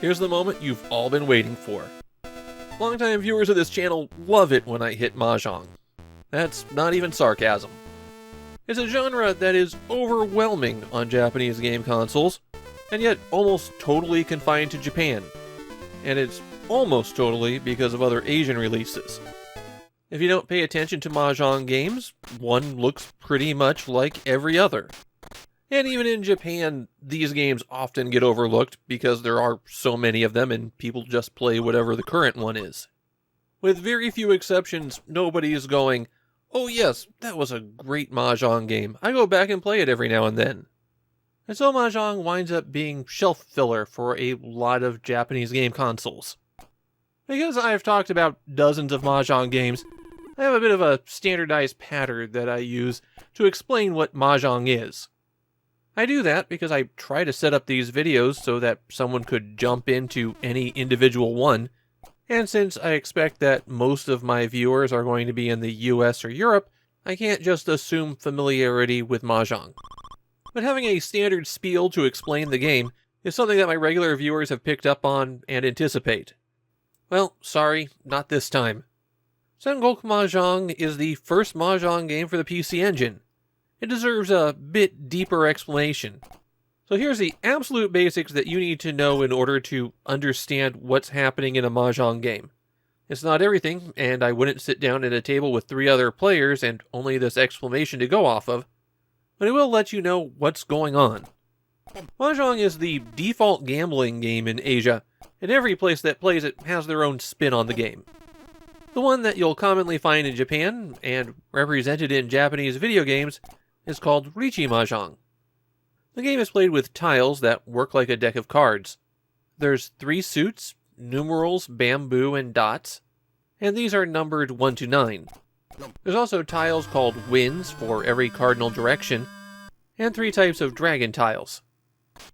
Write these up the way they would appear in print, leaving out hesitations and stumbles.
Here's the moment you've all been waiting for. Longtime viewers of this channel love it when I hit Mahjong. That's not even sarcasm. It's a genre that is overwhelming on Japanese game consoles, and yet almost totally confined to Japan. And it's almost totally because of other Asian releases. If you don't pay attention to Mahjong games, one looks pretty much like every other. And even in Japan, these games often get overlooked because there are so many of them and people just play whatever the current one is. With very few exceptions, nobody is going, "Oh yes, that was a great Mahjong game. I go back and play it every now and then." And so Mahjong winds up being shelf filler for a lot of Japanese game consoles. Because I've talked about dozens of Mahjong games, I have a bit of a standardized pattern that I use to explain what Mahjong is. I do that because I try to set up these videos so that someone could jump into any individual one, and since I expect that most of my viewers are going to be in the US or Europe, I can't just assume familiarity with Mahjong. But having a standard spiel to explain the game is something that my regular viewers have picked up on and anticipate. Well, sorry, not this time. Sengoku Mahjong is the first Mahjong game for the PC Engine. It deserves a bit deeper explanation. So here's the absolute basics that you need to know in order to understand what's happening in a Mahjong game. It's not everything, and I wouldn't sit down at a table with 3 other players and only this explanation to go off of, but it will let you know what's going on. Mahjong is the default gambling game in Asia, and every place that plays it has their own spin on the game. The one that you'll commonly find in Japan, and represented in Japanese video games, is called Riichi Mahjong. The game is played with tiles that work like a deck of cards. There's 3 suits, numerals, bamboo, and dots, and these are numbered 1 to 9. There's also tiles called winds for every cardinal direction, and 3 types of dragon tiles.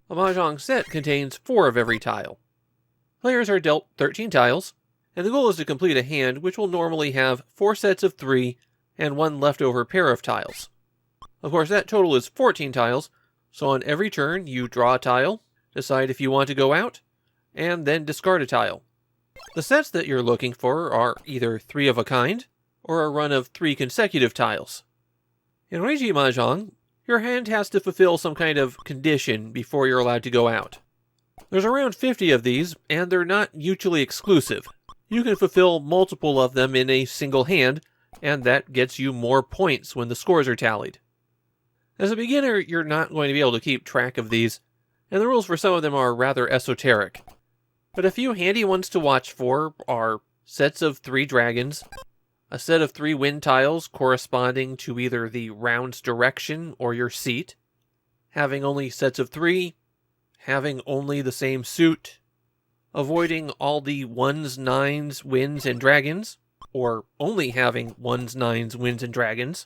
A Mahjong set contains 4 of every tile. Players are dealt 13 tiles, and the goal is to complete a hand which will normally have 4 sets of 3 and 1 leftover pair of tiles. Of course, that total is 14 tiles, so on every turn you draw a tile, decide if you want to go out, and then discard a tile. The sets that you're looking for are either 3 of a kind, or a run of 3 consecutive tiles. In Riichi Mahjong, your hand has to fulfill some kind of condition before you're allowed to go out. There's around 50 of these, and they're not mutually exclusive. You can fulfill multiple of them in a single hand, and that gets you more points when the scores are tallied. As a beginner, you're not going to be able to keep track of these, and the rules for some of them are rather esoteric. But a few handy ones to watch for are sets of 3 dragons, a set of 3 wind tiles corresponding to either the round's direction or your seat, having only sets of 3, having only the same suit, avoiding all the 1s, 9s, winds, and dragons, or only having 1s, 9s, winds, and dragons,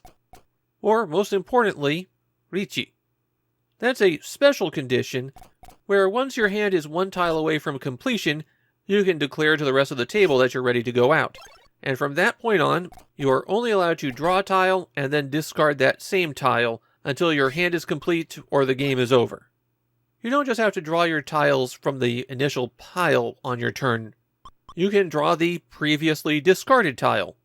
or, most importantly, Riichi. That's a special condition where once your hand is 1 tile away from completion, you can declare to the rest of the table that you're ready to go out. And from that point on, you are only allowed to draw a tile and then discard that same tile until your hand is complete or the game is over. You don't just have to draw your tiles from the initial pile on your turn. You can draw the previously discarded tile.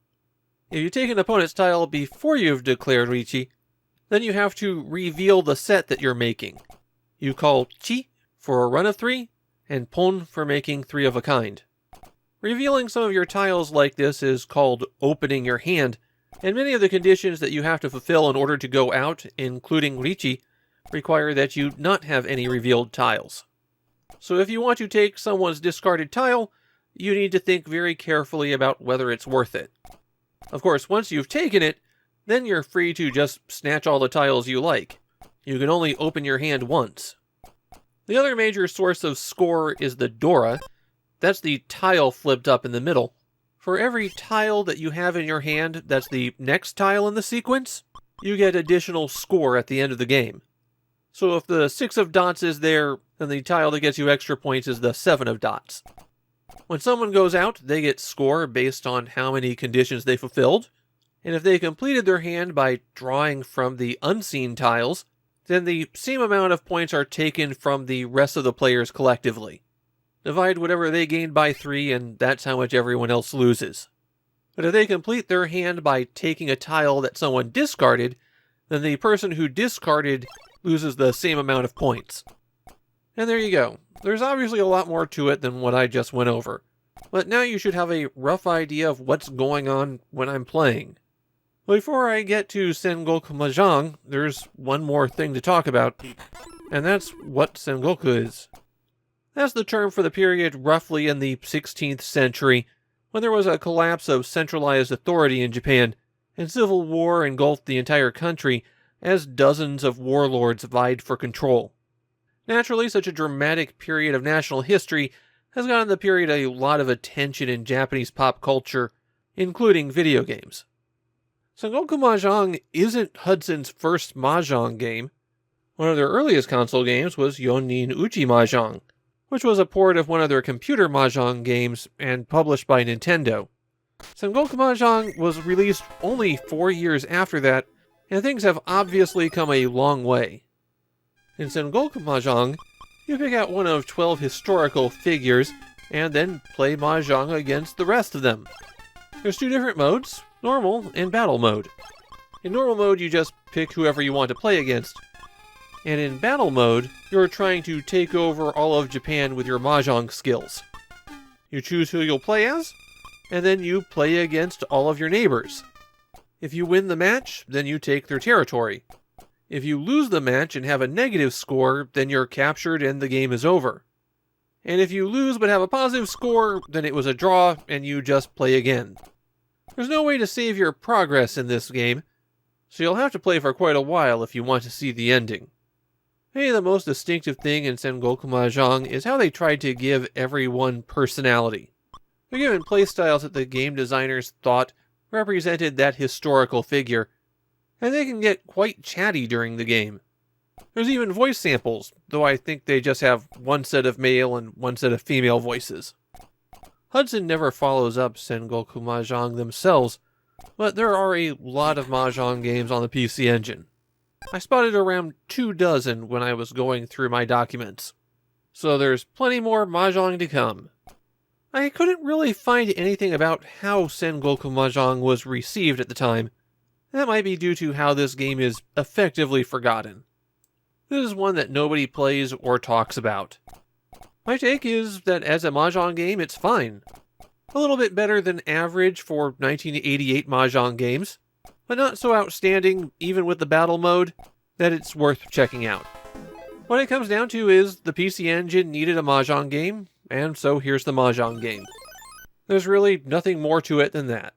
If you take an opponent's tile before you've declared Riichi, then you have to reveal the set that you're making. You call Chi for a run of 3, and Pon for making 3 of a kind. Revealing some of your tiles like this is called opening your hand, and many of the conditions that you have to fulfill in order to go out, including Riichi, require that you not have any revealed tiles. So if you want to take someone's discarded tile, you need to think very carefully about whether it's worth it. Of course, once you've taken it, then you're free to just snatch all the tiles you like. You can only open your hand once. The other major source of score is the Dora. That's the tile flipped up in the middle. For every tile that you have in your hand that's the next tile in the sequence, you get additional score at the end of the game. So if the 6 of dots is there, then the tile that gets you extra points is the 7 of dots. When someone goes out, they get score based on how many conditions they fulfilled, and if they completed their hand by drawing from the unseen tiles, then the same amount of points are taken from the rest of the players collectively. divide whatever they gained by 3, and that's how much everyone else loses. But if they complete their hand by taking a tile that someone discarded, then the person who discarded loses the same amount of points. And there you go. There's obviously a lot more to it than what I just went over, but now you should have a rough idea of what's going on when I'm playing. Before I get to Sengoku Mahjong, there's one more thing to talk about, and that's what Sengoku is. That's the term for the period roughly in the 16th century, when there was a collapse of centralized authority in Japan, and civil war engulfed the entire country as dozens of warlords vied for control. Naturally, such a dramatic period of national history has gotten the period a lot of attention in Japanese pop culture, including video games. Sengoku Mahjong isn't Hudson's first Mahjong game. One of their earliest console games was Yonin Uchi Mahjong, which was a port of one of their computer Mahjong games and published by Nintendo. Sengoku Mahjong was released only 4 years after that, and things have obviously come a long way. In Sengoku Mahjong, you pick out one of 12 historical figures, and then play Mahjong against the rest of them. There's 2 different modes, normal and battle mode. In normal mode, you just pick whoever you want to play against. And in battle mode, you're trying to take over all of Japan with your Mahjong skills. You choose who you'll play as, and then you play against all of your neighbors. If you win the match, then you take their territory. If you lose the match and have a negative score, then you're captured and the game is over. And if you lose but have a positive score, then it was a draw and you just play again. There's no way to save your progress in this game, so you'll have to play for quite a while if you want to see the ending. Maybe the most distinctive thing in Sengoku Mahjong is how they tried to give everyone personality. They're given playstyles that the game designers thought represented that historical figure, and they can get quite chatty during the game. There's even voice samples, though I think they just have one set of male and one set of female voices. Hudson never follows up Sengoku Mahjong themselves, but there are a lot of Mahjong games on the PC Engine. I spotted around 24 when I was going through my documents, so there's plenty more Mahjong to come. I couldn't really find anything about how Sengoku Mahjong was received at the time. That might be due to how this game is effectively forgotten. This is one that nobody plays or talks about. My take is that as a Mahjong game, it's fine. A little bit better than average for 1988 Mahjong games, but not so outstanding, even with the battle mode, that it's worth checking out. What it comes down to is the PC Engine needed a Mahjong game, and so here's the Mahjong game. There's really nothing more to it than that.